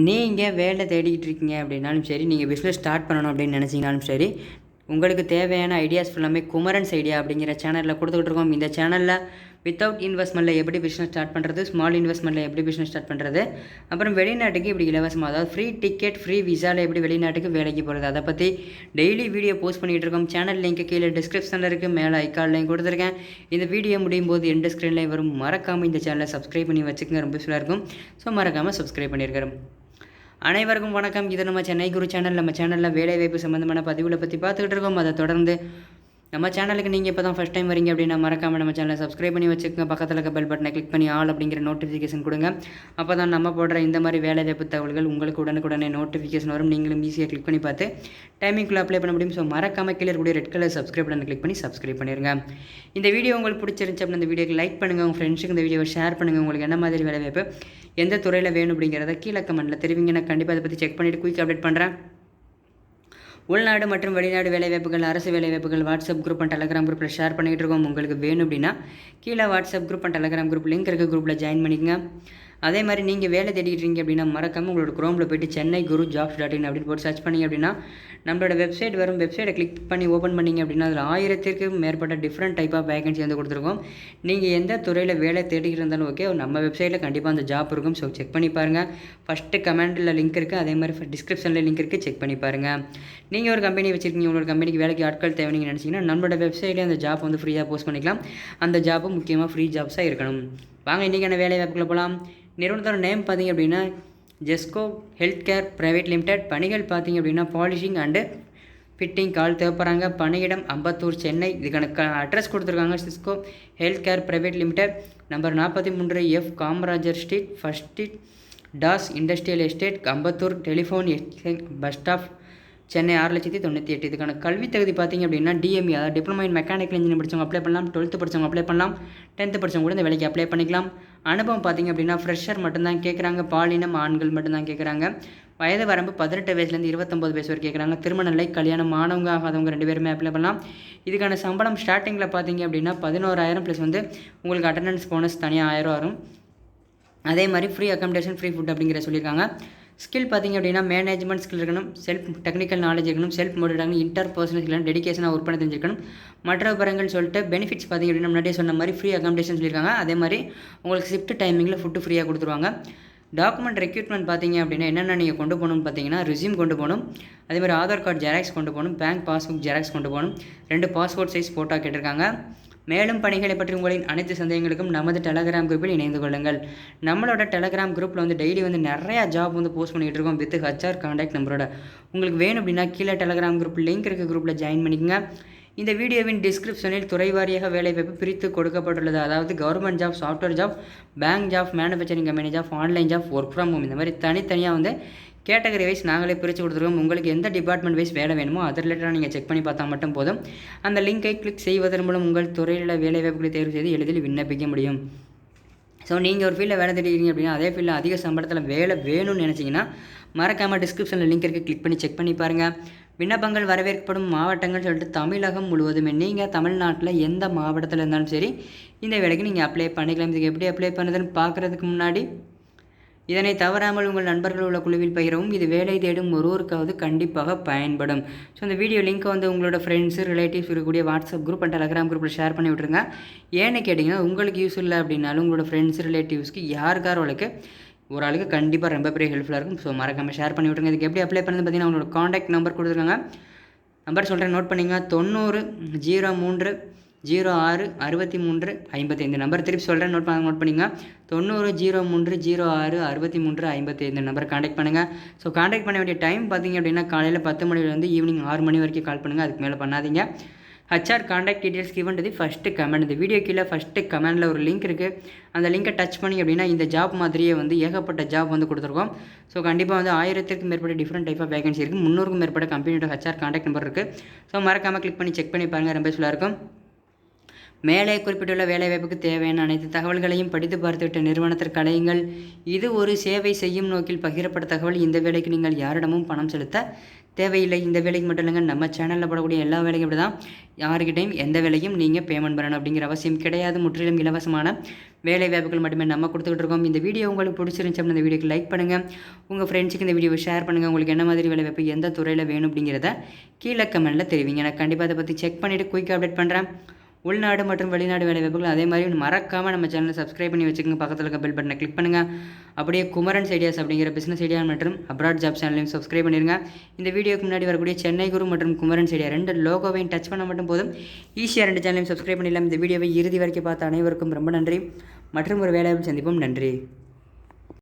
நீங்கள் வேலை தேடிக்கிட்டு இருக்கீங்க அப்படின்னாலும் சரி, நீங்கள் பிஸ்னஸ் ஸ்டார்ட் பண்ணணும் அப்படின்னு நினச்சிங்கனாலும் சரி, உங்களுக்கு தேவையான ஐடியாஸ் ஃபுல்லாமே குமரன்ஸ் ஐடியா அப்படிங்கிற சேனலில் கொடுத்துக்கிட்டு இருக்கோம். இந்த சேனலில் வித்தவுட் இன்வெஸ்ட்மெண்ட்டில் எப்படி பிஸ்னஸ் ஸ்டார்ட் பண்ணுறது, ஸ்மால் இன்வெஸ்ட்மெண்ட்டில் எப்படி பிஸ்னஸ் ஸ்டார்ட் பண்ணுறது, அப்புறம் வெளிநாட்டுக்கு இப்படி இலவசமாக, அதாவது ஃப்ரீ டிக்கெட் ஃப்ரீ விசாவில் எப்படி வெளிநாட்டுக்கு வேலைக்கு போகிறது, அதை பற்றி டெய்லி வீடியோ போஸ்ட் பண்ணிகிட்டு இருக்கோம். சேனல் லிங்க்கு கீழே டிஸ்கிரிப்ஷனில் இருக்குது, மேலே ஐக்கார்ட்லையும் கொடுத்துருக்கேன். இந்த வீடியோ முடியும் போது எண்டு ஸ்க்ரீன்லேயும் வரும். மறக்காமல் இந்த சேனலை சப்ஸ்கிரைப் பண்ணி வச்சுக்கோங்க, ரொம்ப யூஸ்ஃபுல்லாக இருக்கும். ஸோ மறக்காமல் சப்ஸ்கிரைப் பண்ணியிருக்கிறோம். அனைவருக்கும் வணக்கம். இது நம்ம சென்னை குரு சேனல். நம்ம சேனலில் வேலைவாய்ப்பு சம்மந்தமான பதிவுகளை பற்றி பார்த்துக்கிட்டு இருக்கோம். அதை தொடர்ந்து நம்ம சேனலுக்கு நீங்கள் இப்போ தான் ஃபஸ்ட் டைம் வரீங்க அப்படின்னா மறக்காமல் நம்ம சேனலை சப்ஸ்கிரைப் பண்ணி வச்சுக்கோங்க. பக்கத்தில் இருக்க பெல் பட்டனை கிளிக் பண்ணி ஆல் அப்படிங்கிற நோட்டிஃபிகேஷன் கொடுங்க. அப்போ தான் நம்ம போடுற இந்த மாதிரி வேலைவாய்ப்பு தகவல்கள் உங்களுக்கு உடனுக்குடனே நோட்டிஃபிகேஷன் வரும். நீங்களும் ஈஸியாக கிளிக் பண்ணி பார்த்து டைமிங்குள்ளே அப்ளை பண்ண முடியும். ஸோ மறக்காமல் கீழே கூடிய ரெட் கலர் சப்ஸ்கிரைப் பட்டனை கிளிக் பண்ணி சப்ஸ்கிரைப் பண்ணிடுங்க. இந்த வீடியோ உங்களுக்கு பிடிச்சிருந்துச்சு அப்படின்னா இந்த வீடியோக்கு லைக் பண்ணுங்கள், உங்கள் ஃப்ரெண்ட்ஸுக்கு இந்த வீடியோவை ஷேர் பண்ணுங்கள். உங்களுக்கு என்ன மாதிரி வேலைவாய்ப்பு எந்த துறையில் வேணும் அப்படிங்கிறத கீழே கமெண்ட்டில் தெரிவிங்க. நான் கண்டிப்பாக அதை பற்றி செக் பண்ணிவிட்டு குயிக் அப்டேட் பண்ணுறேன். உள்நாடு மற்றும் வெளிநாடு வேலைவாய்ப்புகள், அரசு வேலைவாய்ப்புகள் வாட்ஸ்அப் குரூப் அண்ட் டெலகிராம் குரூப்பில் ஷேர் பண்ணிகிட்டு இருக்கோம். உங்களுக்கு வேணும் அப்படின்னா கீழே WhatsApp group and Telegram group link இருக்க குரூப்பில் ஜாயின் பண்ணிக்கங்க. அதே மாதிரி நீங்கள் வேலை தேடிட்டு இருக்கீங்க அப்படின்னா மறக்காமல் உங்களோட குரோமில் போய்ட்டு chennai-guru-jobs.in அப்படின்னு போட்டு சர்ச் பண்ணிங்க அப்படின்னா நம்மளோட வெப்சைட் வரும். வெப்சைட்டை கிளிக் பண்ணி ஓப்பன் பண்ணிங்க அப்படின்னா அதில் 1000க்கும் மேற்பட்ட டிஃப்ரெண்ட் டைப் ஆஃப் வேகன்சி வந்து கொடுத்துருக்கோம். நீங்கள் எந்த துறையில் வேலை தேடிக்கிட்டு இருந்தாலும் ஓகே, நம்ம வெப்சைட்டில் கண்டிப்பாக அந்த ஜாப் இருக்கும். ஸோ செக் பண்ணி பாருங்கள். ஃபஸ்ட்டு கமெண்டில் லிங்க் இருக்குது, அதே மாதிரி டிஸ்கிரிப்ஷனில் லிங்க் இருக்குது, செக் பண்ணி பாருங்கள். நீங்கள் ஒரு கம்பெனி வச்சுருக்கீங்க, உங்களோட கம்பெனிக்கு வேலைக்கு ஆட்கள் தேவை நீங்கள் நினச்சிங்கன்னா நம்மளோட வெப்சைட்லேயே அந்த ஜாப் வந்து ஃப்ரீயாக போஸ்ட் பண்ணிக்கலாம். அந்த ஜாப்பும் முக்கியமாக ஃப்ரீ ஜாப்ஸாக இருக்கணும். வாங்க இன்றைக்கான வேலை வாய்ப்புகளை போகலாம். நிறுவனத்தோட நேம் பார்த்திங்க அப்படின்னா Jesco health care private limited. பணிகள் பார்த்திங்க அப்படின்னா பாலிஷிங் அண்டு ஃபிட்டிங் கால் தேவைப்படுறாங்க. பணியிடம் அம்பத்தூர், சென்னை. இதுக்கான அட்ரஸ் கொடுத்துருக்காங்க. Jesco health care private limited, number 43 F Kamarajar street, first street, toss industrial estate, Ambattur. Telephone bus stop, Chennai 6,98,000. இதுக்கான கல்வி தகுதி பார்த்திங்க அப்படின்னா டிஎம்இ, அதாவது டிப்ளமோ இன் மெக்கானிக்கல் இன்ஜினியரிங் படித்தவங்க அப்ளை பண்ணலாம். 12th படித்தவங்க அப்ளை பண்ணலாம். 10th படித்தவங்க கூட இந்த வேலைக்கு அப்ளை பண்ணிக்கலாம். அனுபவம் பார்த்திங்க அப்படின்னா ஃப்ரெஷர் மட்டும்தான் கேட்குறாங்க. பாலினம் ஆண்கள் மட்டும்தான் கேட்குறாங்க. வயது வரம்பு 18 வயசுலேருந்து 29 வயசு வரை கேட்குறாங்க. திருமண நிலை, கல்யாணம் ஆனவங்க ஆகாதவங்க 2 பேருமே அப்ளை பண்ணலாம். இதுக்கான சம்பளம் ஸ்டார்டிங்கில் பார்த்திங்க அப்படின்னா 11,000 ப்ளஸ் வந்து உங்களுக்கு அட்டண்டன்ஸ் போனஸ் தனியாக 1000 வரும். அதே மாதிரி ஃப்ரீ அக்காமடேஷன், ஃப்ரீ ஃபுட் அப்படிங்கிற சொல்லியிருக்காங்க. ஸ்கில் பார்த்திங்க அப்படின்னா மேனேஜ்மெண்ட் ஸ்கில் இருக்கணும், செல்ஃப் டெக்னிக்கல் நாலேஜ் இருக்கணும், செல்ஃப் மோட்டிவேட், இன்டர் பர்சனல் ஸ்கில், டெடிகேஷனாக ஒர்க் பண்ண தெரிஞ்சிருக்கணும். மற்ற விவரங்கள் சொல்லிட்டு பெனிஃபிட்ஸ் பார்த்திங்க அப்படின்னா முன்னாடியே சொன்ன மாதிரி ஃப்ரீ அக்காமடேஷன் சொல்லியிருக்காங்க. அதே மாதிரி உங்களுக்கு ஷிஃப்ட் டைமிங்கில் ஃபுட்டு ஃப்ரீயாக கொடுத்துருவாங்க. டாக்குமெண்ட் ரெக்யூட்மெண்ட் பார்த்திங்க அப்படின்னா என்னென்ன நீங்கள் கொண்டு போகணும்னு பார்த்தீங்கன்னா ரெஸ்யூம் கொண்டு போகணும், அதே மாதிரி ஆதார் கார்டு ஜெராக்ஸ் கொண்டு போகணும், பேங்க் பாஸ்புக் ஜெராக்ஸ் கொண்டு போகணும், 2 பாஸ்போர்ட் சைஸ் ஃபோட்டோ கேட்டிருக்காங்க. மேலும் பணிகளை பற்றி உங்களின் அனைத்து சந்தேகங்களுக்கும் நமது டெலகிராம் குரூப்பில் இணைந்து கொள்ளுங்கள். நம்மளோட டெலகிராம் குரூப்பில் வந்து டெய்லி வந்து நிறையா ஜாப் வந்து போஸ்ட் பண்ணிகிட்டு இருக்கோம் வித் HR கான்டாக்ட் நம்பரோட. உங்களுக்கு வேணும் அப்படின்னா கீழே டெலகிராம் குரூப் லிங்க் இருக்க குரூப்பில் ஜாயின் பண்ணிக்கங்க. இந்த வீடியோவின் டிஸ்கிரிப்ஷனில் துறை வாரியாக வேலைவாய்ப்பு பிரித்து கொடுக்கப்பட்டுள்ளது. அதாவது government job, software job, bank job, manufacturing company job, online job, work from home, இந்த மாதிரி தனித்தனியாக வந்து கேட்டகரி வைஸ் நாங்களே பிரித்து கொடுத்துருக்கோம். உங்களுக்கு எந்த டிபார்ட்மெண்ட் வைஸ் வேலை வேணுமோ அது ரிலேட்டடாக நீங்கள் செக் பண்ணி பார்த்தா மட்டும் போதும். அந்த லிங்கை கிளிக் செய்வதன் மூலம் உங்கள் துறையில் வேலைவாய்ப்புகளை தேர்வு செய்து எளிதில் விண்ணப்பிக்க முடியும். ஸோ நீங்கள் ஒரு ஃபீல்டில் வேலை தேடிக்கிறீங்க அப்படின்னா அதே ஃபீல்டில் அதிக சம்பளத்தில் வேலை வேணும்னு நினச்சிங்கன்னா மறக்காமல் டிஸ்கிரிப்ஷனில் லிங்க் இருக்குது, கிளிக் பண்ணி செக் பண்ணி பாருங்கள். விண்ணப்பங்கள் வரவேற்கப்படும் மாவட்டங்கள் சொல்லிட்டு தமிழகம் முழுவதுமே, நீங்கள் தமிழ்நாட்டில் எந்த மாவட்டத்தில் இருந்தாலும் சரி இந்த வேலைக்கு நீங்கள் அப்ளை பண்ணிக்கலாம். இதுக்கு எப்படி அப்ளை பண்ணுறதுன்னு பார்க்குறதுக்கு முன்னாடி இதனை தவறாமல் உங்கள் நண்பர்கள் உள்ள குழுவில் பகிரவும். இது வேலை தேடும் ஒருவருக்காவது கண்டிப்பாக பயன்படும். ஸோ இந்த வீடியோ லிங்க்கை வந்து உங்களோட ஃப்ரெண்ட்ஸு, ரிலேட்டிவ்ஸ் இருக்கக்கூடிய வாட்ஸ்அப் குரூப் அண்ட் டெலகிராம் குரூப்பில் ஷேர் பண்ணி விட்ருங்க. ஏன்னு கேட்டிங்கன்னா உங்களுக்கு யூஸ் இல்லை அப்படின்னாலும் உங்களோட ஃப்ரெண்ட்ஸ், ரிலேட்டிவ்ஸ்க்கு யாருக்காரவளுக்கு ஒரு ஆளுக்கு கண்டிப்பாக ரொம்ப பெரிய ஹெல்ப்ஃபுல்லாக இருக்கும். ஸோ மறக்காமல் ஷேர் பண்ணி விட்ருங்க. இதுக்கு எப்படி அப்ளை பண்ணுறது பார்த்தீங்கன்னா உங்களோட காண்டாக்ட் நம்பர் கொடுத்துருக்காங்க. நம்பர் சொல்கிறேன், நோட் பண்ணிங்க. 90 03 06 63 55. நம்பர் திருப்பி சொல்கிறேன், நோட் பண்ணிங்க. 90 03 06 63 55 நம்பர் காண்டாக்ட் பண்ணுங்கள். ஸோ காண்டாக்ட் பண்ண வேண்டிய டைம் பார்த்திங்க அப்படின்னா காலையில் 10 மணிலேருந்து ஈவினிங் 6 மணி வரைக்கும் கால் பண்ணுங்கள். அதுக்கு மேலே பண்ணாதீங்க. HR contact details given to the first comment. இந்த வீடியோ கீழே ஃபஸ்ட்டு கமெண்டில் ஒரு லிங்க் இருக்குது. அந்த லிங்கை டச் பண்ணி அப்படின்னா இந்த ஜாப் மாதிரியே வந்து ஏகப்பட்ட ஜாப் வந்து கொடுத்துருக்கோம். ஸோ கண்டிப்பாக வந்து 1000க்கும் மேற்பட்ட டிஃப்ரெண்ட் டைப் ஆஃப் வேகன்சி இருக்குது. 300க்கும் மேற்பட்ட கம்பெனியோட HR காண்டாக்ட் நம்பர் இருக்குது. ஸோ மறக்காமல் கிளிக் பண்ணி செக் பண்ணி பாருங்கள், ரொம்ப யூஸ்ஃபுல்லாக இருக்கும். மேலே குறிப்பிட்டுள்ள வேலைவாய்ப்புக்கு தேவையான அனைத்து தகவல்களையும் படித்து பார்த்துவிட்ட நிறுவனத்திற்கு அழையுங்கள். இது ஒரு சேவை செய்யும் நோக்கில் பகிரப்பட்ட தகவல். இந்த வேலைக்கு நீங்கள் யாரிடமும் பணம் செலுத்த தேவையில்லை. இந்த வேலைக்கு மட்டும் இல்லைங்க, நம்ம சேனலில் போடக்கூடிய எல்லா வேலைக்கும் இப்படி தான். யாருக்கிட்டையும் எந்த வேலையும் நீங்கள் பேமெண்ட் பண்ணணும் அப்படிங்கிற அவசியம் கிடையாது. முற்றிலும் இலவசமான வேலை வாய்ப்புகள் மட்டுமே நம்ம கொடுத்துக்கிட்டு இருக்கோம். இந்த வீடியோ உங்களுக்கு பிடிச்சிருந்துச்சு அப்படின்னா இந்த வீடியோக்கு லைக் பண்ணுங்கள். உங்கள் ஃப்ரெண்ட்ஸுக்கு இந்த வீடியோவை ஷேர் பண்ணுங்கள். உங்களுக்கு என்ன மாதிரி வேலை வாய்ப்பு எந்த துறையில் வேணும் அப்படிங்கிறத கீழே கமெண்ட்டில் தெரிவிங்க. நான் கண்டிப்பாக அதை பற்றி செக் பண்ணிவிட்டு குயிக்காக அப்டேட் பண்ணுறேன். உள்நாடு மற்றும் வெளிநாடு வேலை வாய்ப்புகள் அதே மாதிரி மறக்காமல் நம்ம சேனலை சப்ஸ்கிரைப் பண்ணி வச்சுக்கோங்க. பக்கத்தில் இருக்க பெல் பட்டனை கிளிக் பண்ணுங்கள். அப்படியே குமரன்ஸ் ஐடியாஸ் அப்படிங்கிற பிஸ்னஸ் ஐடியா மற்றும் அப்ராட் ஜாப் சேனலையும் சப்ஸ்கிரைப் பண்ணிடுங்க. இந்த வீடியோக்கு முன்னாடி வரக்கூடிய சென்னை குரு மற்றும் குமரன்ஸ் ஐடியா 2 லோகோவையும் டச் பண்ண மட்டும் போதும். ஈஸியாக 2 சேனலையும் சப்ஸ்கிரைப் பண்ணிடலாம். இந்த வீடியோவை இறுதி வரைக்கும் பார்த்த அனைவருக்கும் ரொம்ப நன்றி. மற்றும் ஒரு வேலையை சந்திப்போம். நன்றி.